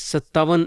57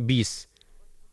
20,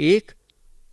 1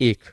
1।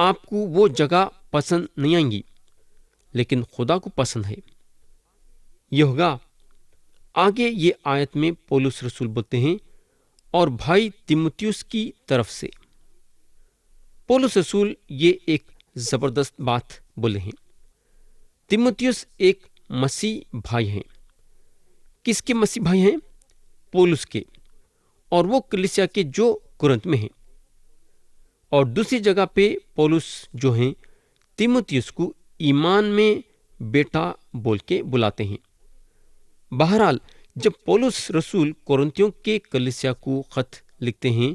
آپ کو وہ جگہ پسند نہیں آئیں گی، لیکن خدا کو پسند ہے۔ یہ ہوگا آگے یہ آیت میں پولس رسول بولتے ہیں، اور بھائی تیموتیوس کی طرف سے۔ پولس رسول یہ ایک زبردست بات بولے ہیں۔ تیموتیوس ایک مسیح بھائی ہیں۔ کس کے مسیح بھائی ہیں؟ پولس کے، اور وہ کلیسیا کے جو کرنت میں ہیں۔ اور دوسری جگہ پہ پولس جو ہیں تیموتیوس کو ایمان میں بیٹا بول کے بلاتے ہیں۔ بہرحال جب پولس رسول کورنتھیوں کے کلیسیا کو خط لکھتے ہیں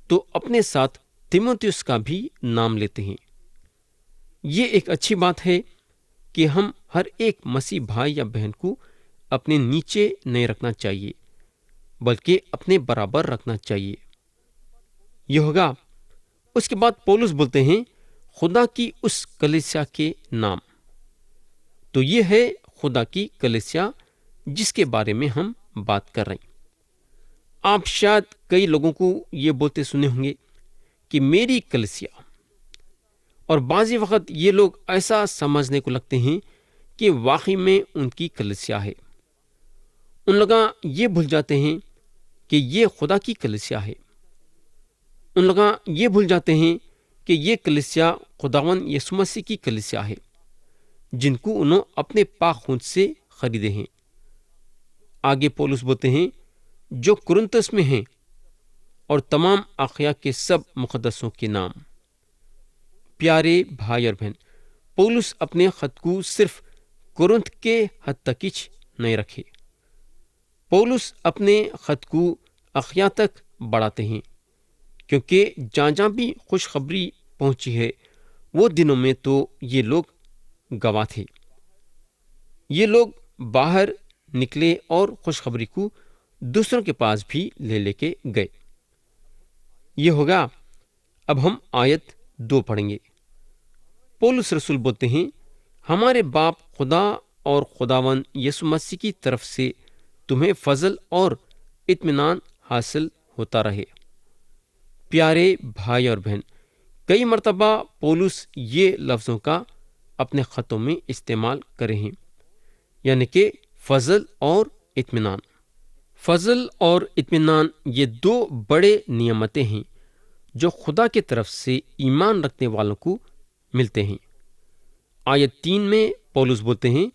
تو اپنے ساتھ تیموتیوس کا بھی نام لیتے ہیں۔ یہ ایک اچھی بات ہے کہ ہم ہر ایک مسیح بھائی یا بہن کو اپنے نیچے نہیں رکھنا چاہیے، بلکہ اپنے برابر رکھنا چاہیے۔ یہ ہوگا اس کے بعد پولس بولتے ہیں خدا کی اس کلیسیا کے نام۔ تو یہ ہے خدا کی کلیسیا جس کے بارے میں ہم بات کر رہے ہیں۔ آپ شاید کئی لوگوں کو یہ بولتے سنے ہوں گے کہ میری کلیسیا، اور بعضی وقت یہ لوگ ایسا سمجھنے کو لگتے ہیں کہ واقعی میں ان کی کلیسیا ہے۔ ان لوگ یہ بھول جاتے ہیں کہ یہ خدا کی کلیسیا ہے۔ ان لوگ یہ بھول جاتے ہیں کہ یہ کلیسیا خداوند یسوع مسیح کی کلیسیا ہے، جن کو انہوں اپنے پاک خون سے خریدے ہیں۔ آگے پولس بولتے ہیں جو کرنتس میں ہیں، اور تمام اقیا کے سب مقدسوں کے نام۔ پیارے بھائی اور بہن، پولس اپنے خط کو صرف کرنت کے حد تک نہیں رکھے۔ پولس اپنے خط کو اقیا تک بڑھاتے ہیں، کیونکہ جہاں جہاں بھی خوشخبری پہنچی ہے وہ دنوں میں تو یہ لوگ گواہ تھے۔ یہ لوگ باہر نکلے اور خوشخبری کو دوسروں کے پاس بھی لے کے گئے۔ یہ ہوگا اب ہم آیت 2 پڑھیں گے۔ پولس رسول بولتے ہیں ہمارے باپ خدا اور خداوند یسوع مسیح کی طرف سے تمہیں فضل اور اطمینان حاصل ہوتا رہے۔ پیارے بھائی اور بہن، کئی مرتبہ پولس یہ لفظوں کا اپنے خطوں میں استعمال کرے ہیں، یعنی کہ فضل اور اطمینان۔ فضل اور اطمینان یہ 2 بڑے نعمتیں ہیں جو خدا کی طرف سے ایمان رکھنے والوں کو ملتے ہیں۔ آیت 3 میں پولس بولتے ہیں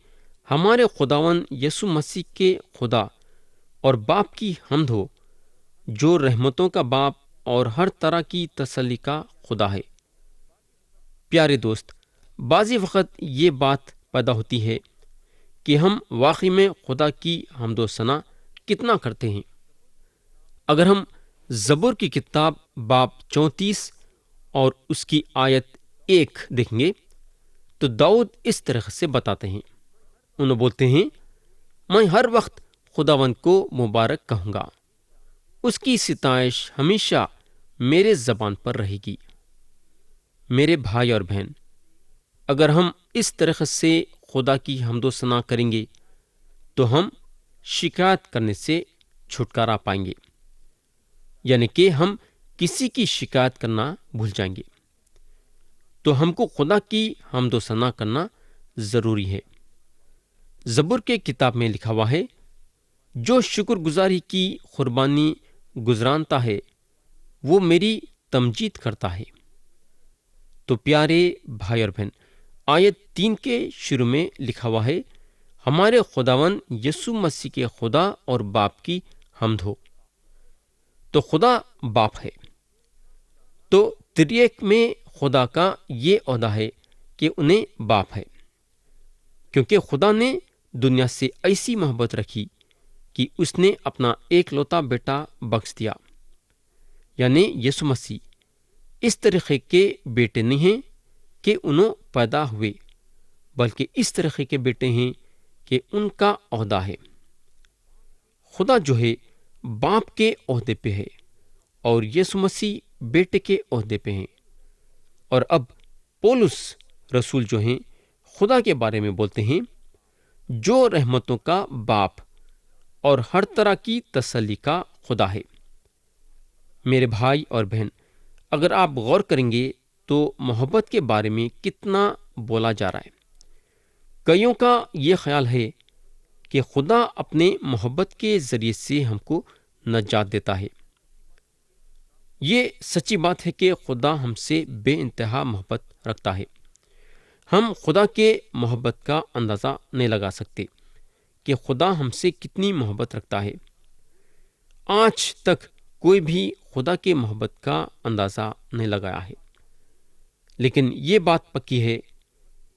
ہمارے خداوند یسوع مسیح کے خدا اور باپ کی حمد ہو، جو رحمتوں کا باپ اور ہر طرح کی تسلی کا خدا ہے۔ پیارے دوست، بعضی وقت یہ بات پیدا ہوتی ہے کہ ہم واقعی میں خدا کی حمد و ثنا کتنا کرتے ہیں۔ اگر ہم زبور کی کتاب باب 34 اور اس کی آیت 1 دیکھیں گے تو داؤد اس طرح سے بتاتے ہیں، انہوں بولتے ہیں میں ہر وقت خداوند کو مبارک کہوں گا، اس کی ستائش ہمیشہ میرے زبان پر رہے گی۔ میرے بھائی اور بہن، اگر ہم اس طرح سے خدا کی حمد و ثنا کریں گے تو ہم شکایت کرنے سے چھٹکارا پائیں گے، یعنی کہ ہم کسی کی شکایت کرنا بھول جائیں گے۔ تو ہم کو خدا کی حمد و ثنا کرنا ضروری ہے۔ زبور کے کتاب میں لکھا ہوا ہے جو شکر گزاری کی قربانی گزرانتا ہے وہ میری تمجید کرتا ہے۔ تو پیارے بھائی اور بہن، آیت 3 کے شروع میں لکھا ہوا ہے ہمارے خداوند یسوع مسیح کے خدا اور باپ کی حمد ہو۔ تو خدا باپ ہے۔ تو ترییک میں خدا کا یہ عہدہ ہے کہ انہیں باپ ہے، کیونکہ خدا نے دنیا سے ایسی محبت رکھی کہ اس نے اپنا ایک لوتا بیٹا بخش دیا، یعنی یسوع مسیح۔ اس طریقے کے بیٹے نہیں ہیں کہ انہوں پیدا ہوئے، بلکہ اس طریقے کے بیٹے ہیں کہ ان کا عہدہ ہے۔ خدا جو ہے باپ کے عہدے پہ ہے اور یسوع مسیح بیٹے کے عہدے پہ ہیں۔ اور اب پولس رسول جو ہیں خدا کے بارے میں بولتے ہیں جو رحمتوں کا باپ اور ہر طرح کی تسلی کا خدا ہے۔ میرے بھائی اور بہن، اگر آپ غور کریں گے تو محبت کے بارے میں کتنا بولا جا رہا ہے۔ کئیوں کا یہ خیال ہے کہ خدا اپنے محبت کے ذریعے سے ہم کو نجات دیتا ہے۔ یہ سچی بات ہے کہ خدا ہم سے بے انتہا محبت رکھتا ہے۔ ہم خدا کے محبت کا اندازہ نہیں لگا سکتے کہ خدا ہم سے کتنی محبت رکھتا ہے۔ آج تک کوئی بھی خدا کے محبت کا اندازہ نہیں لگایا ہے، لیکن یہ بات پکی ہے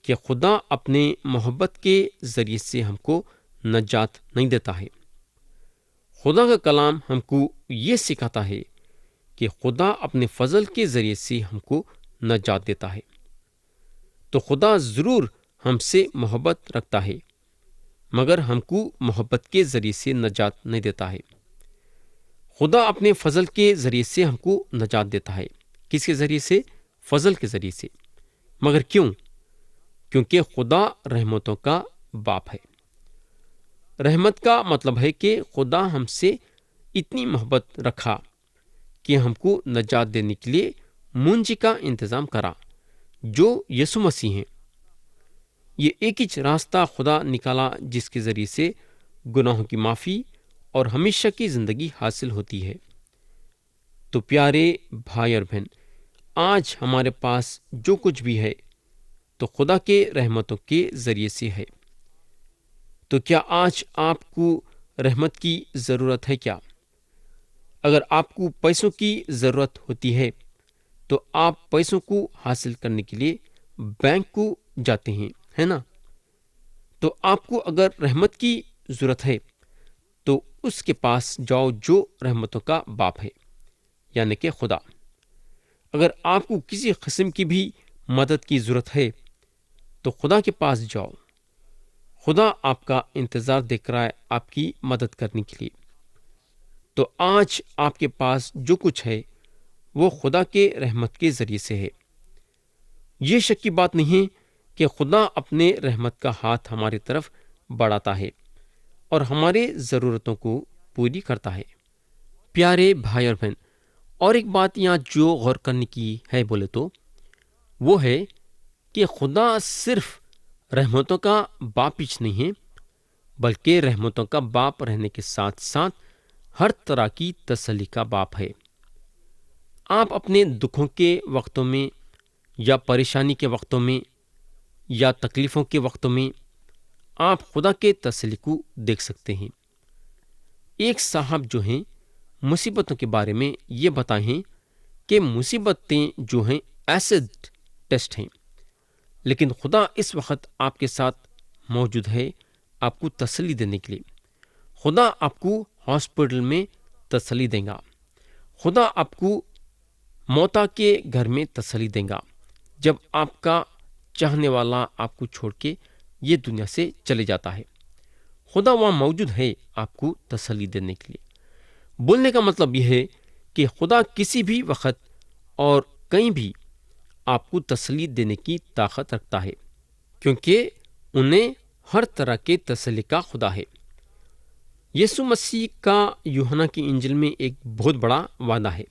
کہ خدا اپنے محبت کے ذریعے سے ہم کو نجات نہیں دیتا ہے۔ خدا کا کلام ہم کو یہ سکھاتا ہے کہ خدا اپنے فضل کے ذریعے سے ہم کو نجات دیتا ہے۔ تو خدا ضرور ہم سے محبت رکھتا ہے، مگر ہم کو محبت کے ذریعے سے نجات نہیں دیتا ہے۔ خدا اپنے فضل کے ذریعے سے ہم کو نجات دیتا ہے۔ کس کے ذریعے سے؟ فضل کے ذریعے سے۔ مگر کیوں؟ کیونکہ خدا رحمتوں کا باپ ہے۔ رحمت کا مطلب ہے کہ خدا ہم سے اتنی محبت رکھا کہ ہم کو نجات دینے کے لیے منجی کا انتظام کرا، جو یسوع مسیح ہیں۔ یہ ایک ہی راستہ خدا نکالا جس کے ذریعے سے گناہوں کی معافی اور ہمیشہ کی زندگی حاصل ہوتی ہے۔ تو پیارے بھائی اور بہن، آج ہمارے پاس جو کچھ بھی ہے تو خدا کے رحمتوں کے ذریعے سے ہے۔ تو کیا آج آپ کو رحمت کی ضرورت ہے کیا؟ اگر آپ کو پیسوں کی ضرورت ہوتی ہے تو آپ پیسوں کو حاصل کرنے کے لیے بینک کو جاتے ہیں، ہے نا؟ تو آپ کو اگر رحمت کی ضرورت ہے تو اس کے پاس جاؤ جو رحمتوں کا باپ ہے، یعنی کہ خدا۔ اگر آپ کو کسی قسم کی بھی مدد کی ضرورت ہے تو خدا کے پاس جاؤ۔ خدا آپ کا انتظار دیکھ رہا ہے آپ کی مدد کرنے کے لیے۔ تو آج آپ کے پاس جو کچھ ہے وہ خدا کے رحمت کے ذریعے سے ہے۔ یہ شک کی بات نہیں کہ خدا اپنے رحمت کا ہاتھ ہماری طرف بڑھاتا ہے اور ہمارے ضرورتوں کو پوری کرتا ہے۔ پیارے بھائی اور بہن، اور ایک بات یہاں جو غور کرنے کی ہے بولے تو وہ ہے کہ خدا صرف رحمتوں کا باپ ہی نہیں ہے، بلکہ رحمتوں کا باپ رہنے کے ساتھ ساتھ ہر طرح کی تسلی کا باپ ہے۔ آپ اپنے دکھوں کے وقتوں میں یا پریشانی کے وقتوں میں یا تکلیفوں کے وقتوں میں آپ خدا کے تسلی کو دیکھ سکتے ہیں۔ ایک صاحب جو ہیں مصیبتوں کے بارے میں یہ بتائیں ہیں کہ مصیبتیں جو ہیں ایسڈ ٹیسٹ ہیں، لیکن خدا اس وقت آپ کے ساتھ موجود ہے آپ کو تسلی دینے کے لیے۔ خدا آپ کو ہاسپٹل میں تسلی دے گا، خدا آپ کو موتا کے گھر میں تسلی دے گا جب آپ کا چاہنے والا آپ کو چھوڑ کے یہ دنیا سے چلے جاتا ہے۔ خدا وہاں موجود ہے آپ کو تسلی دینے کے لیے۔ بولنے کا مطلب یہ ہے کہ خدا کسی بھی وقت اور کہیں بھی آپ کو تسلی دینے کی طاقت رکھتا ہے، کیونکہ انہیں ہر طرح کے تسلی کا خدا ہے۔ یسوع مسیح کا یوحنا کی انجیل میں ایک بہت بڑا وعدہ ہے۔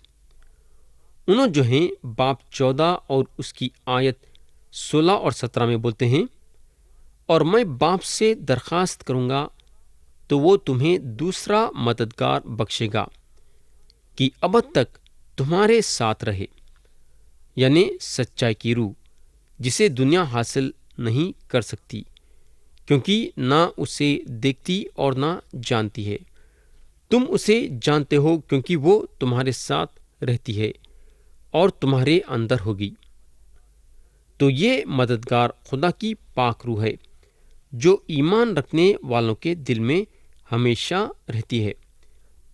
انہوں جو ہیں باب 14 اور اس کی آیت 16 اور 17 میں بولتے ہیں، اور میں باپ سے درخواست کروں گا تو وہ تمہیں دوسرا مددگار بخشے گا کہ ابد تک تمہارے ساتھ رہے، یعنی سچائی کی روح، جسے دنیا حاصل نہیں کر سکتی، کیونکہ نہ اسے دیکھتی اور نہ جانتی ہے۔ تم اسے جانتے ہو کیونکہ وہ تمہارے ساتھ رہتی ہے اور تمہارے اندر ہوگی۔ تو یہ مددگار خدا کی پاک روح ہے جو ایمان رکھنے والوں کے دل میں ہمیشہ رہتی ہے،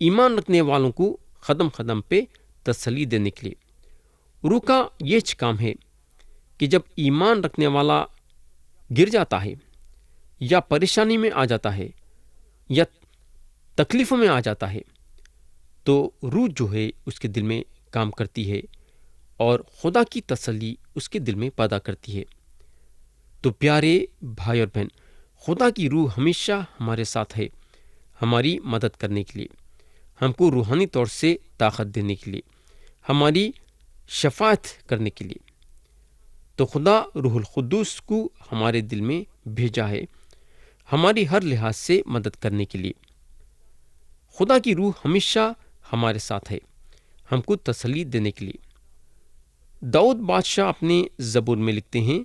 ایمان رکھنے والوں کو قدم قدم پہ تسلی دینے کے لیے۔ روح کا یہ کام ہے کہ جب ایمان رکھنے والا گر جاتا ہے یا پریشانی میں آ جاتا ہے یا تکلیفوں میں آ جاتا ہے تو روح جو ہے اس کے دل میں کام کرتی ہے اور خدا کی تسلی اس کے دل میں پیدا کرتی ہے۔ تو پیارے بھائی اور بہن، خدا کی روح ہمیشہ ہمارے ساتھ ہے، ہماری مدد کرنے کے لیے، ہم کو روحانی طور سے طاقت دینے کے لیے، ہماری شفاعت کرنے کے لیے۔ تو خدا روح القدس کو ہمارے دل میں بھیجا ہے ہماری ہر لحاظ سے مدد کرنے کے لیے۔ خدا کی روح ہمیشہ ہمارے ساتھ ہے ہم کو تسلی دینے کے لیے۔ داؤد بادشاہ اپنے زبور میں لکھتے ہیں،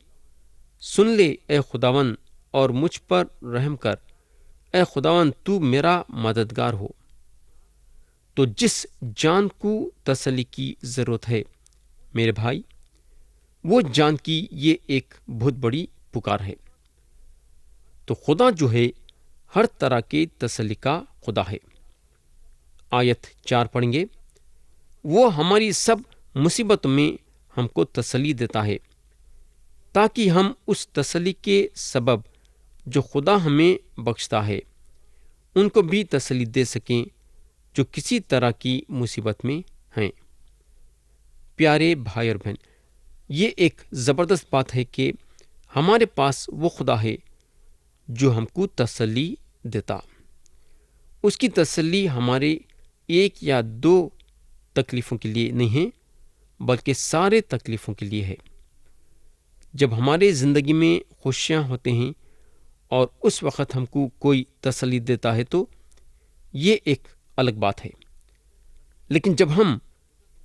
سن لے اے خداون اور مجھ پر رحم کر، اے خداون تو میرا مددگار ہو۔ تو جس جان کو تسلی کی ضرورت ہے میرے بھائی، وہ جان کی یہ ایک بہت بڑی پکار ہے۔ تو خدا جو ہے ہر طرح کے تسلی کا خدا ہے۔ آیت 4 پڑھیں گے، وہ ہماری سب مصیبتوں میں ہم کو تسلی دیتا ہے تاکہ ہم اس تسلی کے سبب جو خدا ہمیں بخشتا ہے ان کو بھی تسلی دے سکیں جو کسی طرح کی مصیبت میں ہیں۔ پیارے بھائی اور بہن، یہ ایک زبردست بات ہے کہ ہمارے پاس وہ خدا ہے جو ہم کو تسلی دیتا۔ اس کی تسلی ہمارے ایک یا دو تکلیفوں کے لیے نہیں ہے بلکہ سارے تکلیفوں کے لیے ہے۔ جب ہمارے زندگی میں خوشیاں ہوتے ہیں اور اس وقت ہم کو کوئی تسلی دیتا ہے تو یہ ایک الگ بات ہے، لیکن جب ہم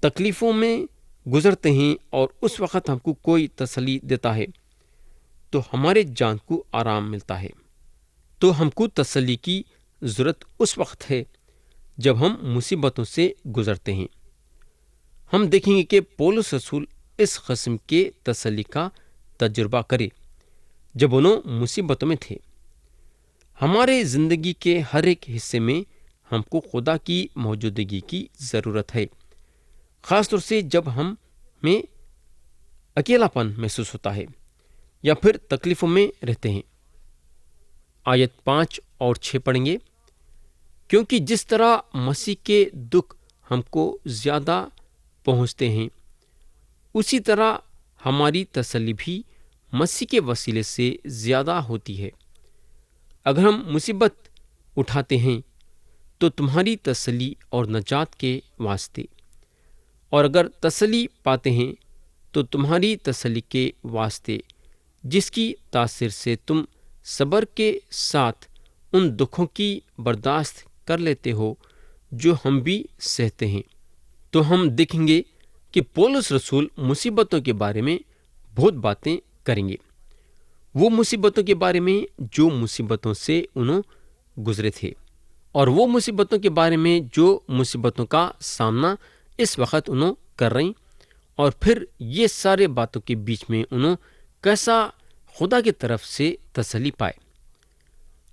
تکلیفوں میں گزرتے ہیں اور اس وقت ہم کو کوئی تسلی دیتا ہے تو ہمارے جان کو آرام ملتا ہے۔ تو ہم کو تسلی کی ضرورت اس وقت ہے جب ہم مصیبتوں سے گزرتے ہیں۔ ہم دیکھیں گے کہ پولس رسول اس قسم کے تسلی کا تجربہ کرے جب انہوں مصیبتوں میں تھے۔ ہمارے زندگی کے ہر ایک حصے میں ہم کو خدا کی موجودگی کی ضرورت ہے، خاص طور سے جب ہمیں اکیلا پن محسوس ہوتا ہے یا پھر تکلیفوں میں رہتے ہیں۔ آیت 5 اور 6 پڑھیں گے، کیونکہ جس طرح مسیح کے دکھ ہم کو زیادہ پہنچتے ہیں اسی طرح ہماری تسلی بھی مسیح کے وسیلے سے زیادہ ہوتی ہے۔ اگر ہم مصیبت اٹھاتے ہیں تو تمہاری تسلی اور نجات کے واسطے، اور اگر تسلی پاتے ہیں تو تمہاری تسلی کے واسطے، جس کی تاثیر سے تم صبر کے ساتھ ان دکھوں کی برداشت کر لیتے ہو جو ہم بھی سہتے ہیں۔ تو ہم دیکھیں گے کہ پولس رسول مصیبتوں کے بارے میں بہت باتیں کریں گے، وہ مصیبتوں کے بارے میں جو مصیبتوں سے انہوں گزرے تھے، اور وہ مصیبتوں کے بارے میں جو مصیبتوں کا سامنا اس وقت انہوں کر رہے ہیں، اور پھر یہ سارے باتوں کے بیچ میں انہوں کیسا خدا کی طرف سے تسلی پائے۔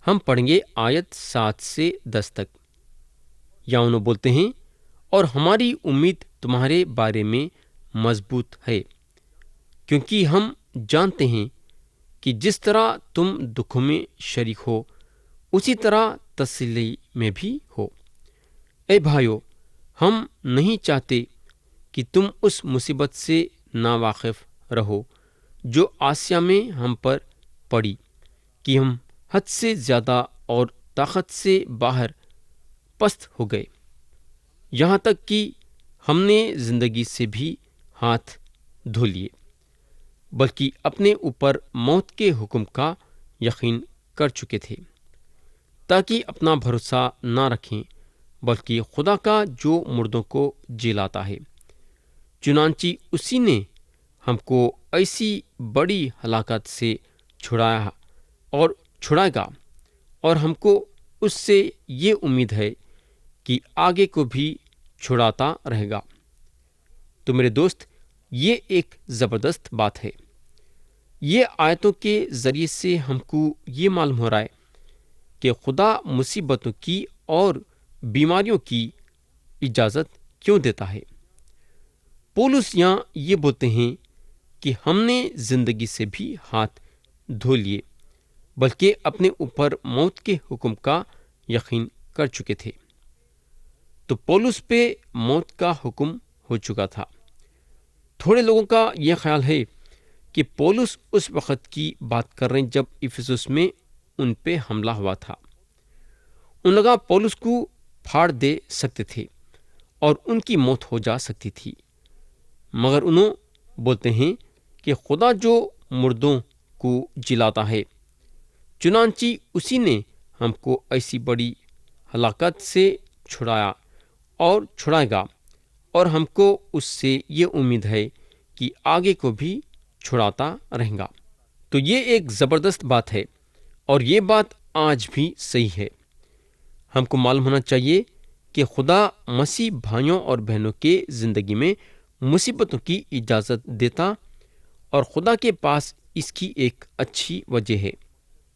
ہم پڑھیں گے آیت 7 سے 10 تک۔ یا انہوں بولتے ہیں، اور ہماری امید تمہارے بارے میں مضبوط ہے، کیونکہ ہم جانتے ہیں کہ جس طرح تم دکھوں میں شریک ہو اسی طرح تسلی میں بھی ہو۔ اے بھائیو، ہم نہیں چاہتے کہ تم اس مصیبت سے ناواقف رہو جو آسیا میں ہم پر پڑی، کہ ہم حد سے زیادہ اور طاقت سے باہر پست ہو گئے، یہاں تک کہ ہم نے زندگی سے بھی ہاتھ دھو لیے، بلکہ اپنے اوپر موت کے حکم کا یقین کر چکے تھے، تاکہ اپنا بھروسہ نہ رکھیں بلکہ خدا کا جو مردوں کو جلاتا ہے۔ چنانچہ اسی نے ہم کو ایسی بڑی ہلاکت سے چھڑایا اور چھڑائے گا، اور ہم کو اس سے یہ امید ہے کہ آگے کو بھی چھڑاتا رہے گا۔ تو میرے دوست، یہ ایک زبردست بات ہے۔ یہ آیتوں کے ذریعے سے ہم کو یہ معلوم ہو رہا ہے کہ خدا مصیبتوں کی اور بیماریوں کی اجازت کیوں دیتا ہے۔ پولس یہاں یہ بولتے ہیں کہ ہم نے زندگی سے بھی ہاتھ دھو لیے، بلکہ اپنے اوپر موت کے حکم کا یقین کر چکے تھے۔ تو پولس پہ موت کا حکم ہو چکا تھا۔ تھوڑے لوگوں کا یہ خیال ہے کہ پولس اس وقت کی بات کر رہے ہیں جب افسس میں ان پہ حملہ ہوا تھا۔ ان لوگوں پولس کو پھاڑ دے سکتے تھے اور ان کی موت ہو جا سکتی تھی، مگر انہوں بولتے ہیں کہ خدا جو مردوں کو جلاتا ہے، چنانچہ اسی نے ہم کو ایسی بڑی ہلاکت سے چھڑایا اور چھڑائے گا، اور ہم کو اس سے یہ امید ہے کہ آگے کو بھی چھڑاتا رہے گا۔ تو یہ ایک زبردست بات ہے، اور یہ بات آج بھی صحیح ہے۔ ہم کو معلوم ہونا چاہیے کہ خدا مسیح بھائیوں اور بہنوں کے زندگی میں مصیبتوں کی اجازت دیتا، اور خدا کے پاس اس کی ایک اچھی وجہ ہے،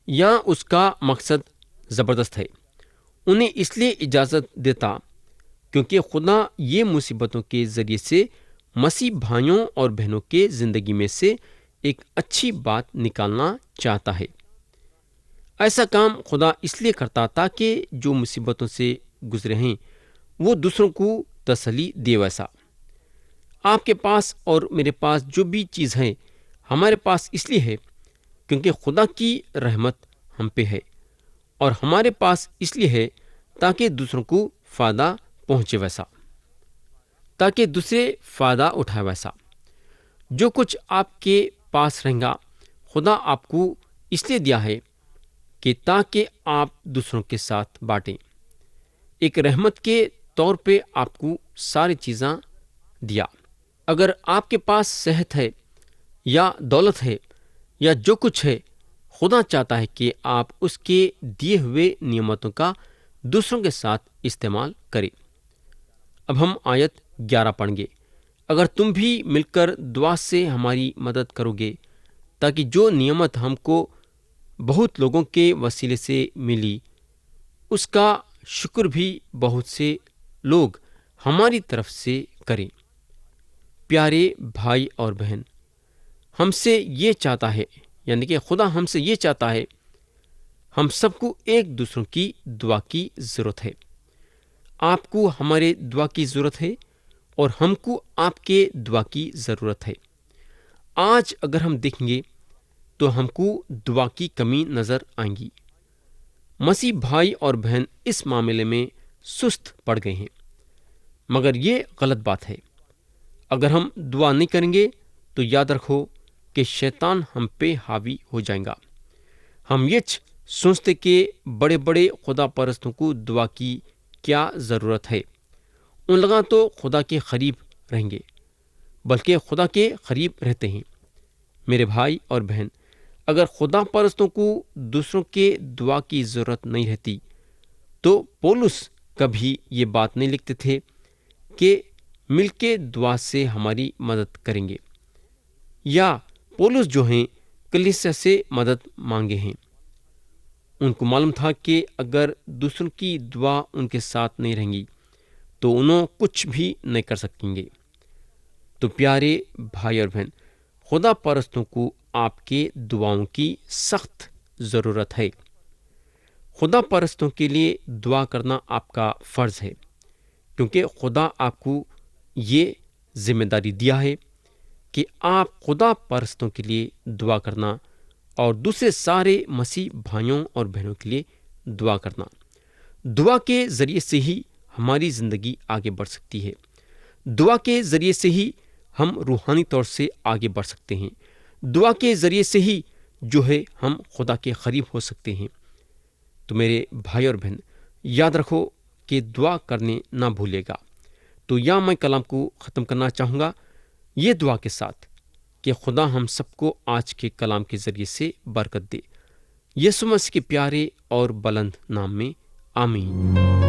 یا اس کا مقصد زبردست ہے۔ انہیں اس لیے اجازت دیتا کیونکہ خدا یہ مصیبتوں کے ذریعے سے مسیح بھائیوں اور بہنوں کے زندگی میں سے ایک اچھی بات نکالنا چاہتا ہے۔ ایسا کام خدا اس لیے کرتا تاکہ جو مصیبتوں سے گزرے ہیں وہ دوسروں کو تسلی دے۔ ویسا آپ کے پاس اور میرے پاس جو بھی چیز ہے، ہمارے پاس اس لیے ہے کیونکہ خدا کی رحمت ہم پہ ہے، اور ہمارے پاس اس لیے ہے تاکہ دوسروں کو فائدہ پہنچے، ویسا تاکہ دوسرے فائدہ اٹھائے۔ ویسا جو کچھ آپ کے پاس رہیں گا، خدا آپ کو اس لیے دیا ہے کہ تاکہ آپ دوسروں کے ساتھ بانٹیں۔ ایک رحمت کے طور پہ آپ کو ساری چیزاں دیا۔ اگر آپ کے پاس صحت ہے یا دولت ہے یا جو کچھ ہے، خدا چاہتا ہے کہ آپ اس کے دیے ہوئے نعمتوں کا دوسروں کے ساتھ استعمال کریں۔ اب ہم آیت 11 پڑھیں گے۔ اگر تم بھی مل کر دعا سے ہماری مدد کرو گے تاکہ جو نعمت ہم کو بہت لوگوں کے وسیلے سے ملی، اس کا شکر بھی بہت سے لوگ ہماری طرف سے کریں۔ پیارے بھائی اور بہن، ہم سے یہ چاہتا ہے، یعنی کہ خدا ہم سے یہ چاہتا ہے، ہم سب کو ایک دوسروں کی دعا کی ضرورت ہے۔ آپ کو ہمارے دعا کی ضرورت ہے، اور ہم کو آپ کے دعا کی ضرورت ہے۔ آج اگر ہم دیکھیں گے تو ہم کو دعا کی کمی نظر آئیں گی۔ مسیح بھائی اور بہن اس معاملے میں سست پڑ گئے ہیں، مگر یہ غلط بات ہے۔ اگر ہم دعا نہیں کریں گے تو یاد رکھو کہ شیطان ہم پہ حاوی ہو جائے گا۔ ہم یہ سوچتے کہ بڑے بڑے خدا پرستوں کو دعا کی کیا ضرورت ہے، ان لوگاں تو خدا کے قریب رہیں گے، بلکہ خدا کے قریب رہتے ہیں۔ میرے بھائی اور بہن، اگر خدا پرستوں کو دوسروں کے دعا کی ضرورت نہیں رہتی تو پولس کبھی یہ بات نہیں لکھتے تھے کہ مل کے دعا سے ہماری مدد کریں گے، یا پولس جو ہیں کلیسیا سے مدد مانگے ہیں۔ ان کو معلوم تھا کہ اگر دوسروں کی دعا ان کے ساتھ نہیں رہیں گی تو انہوں کچھ بھی نہیں کر سکیں گے۔ تو پیارے بھائی اور بہن، خدا پرستوں کو آپ کے دعاؤں کی سخت ضرورت ہے۔ خدا پرستوں کے لیے دعا کرنا آپ کا فرض ہے، کیونکہ خدا آپ کو یہ ذمہ داری دیا ہے کہ آپ خدا پرستوں کے لیے دعا کرنا اور دوسرے سارے مسیح بھائیوں اور بہنوں کے لیے دعا کرنا۔ دعا کے ذریعے سے ہی ہماری زندگی آگے بڑھ سکتی ہے۔ دعا کے ذریعے سے ہی ہم روحانی طور سے آگے بڑھ سکتے ہیں۔ دعا کے ذریعے سے ہی جو ہے ہم خدا کے قریب ہو سکتے ہیں۔ تو میرے بھائی اور بہن، یاد رکھو کہ دعا کرنے نہ بھولے گا۔ تو یا میں کلام کو ختم کرنا چاہوں گا یہ دعا کے ساتھ کہ خدا ہم سب کو آج کے کلام کے ذریعے سے برکت دے، یسوع مسیح کے پیارے اور بلند نام میں، آمین۔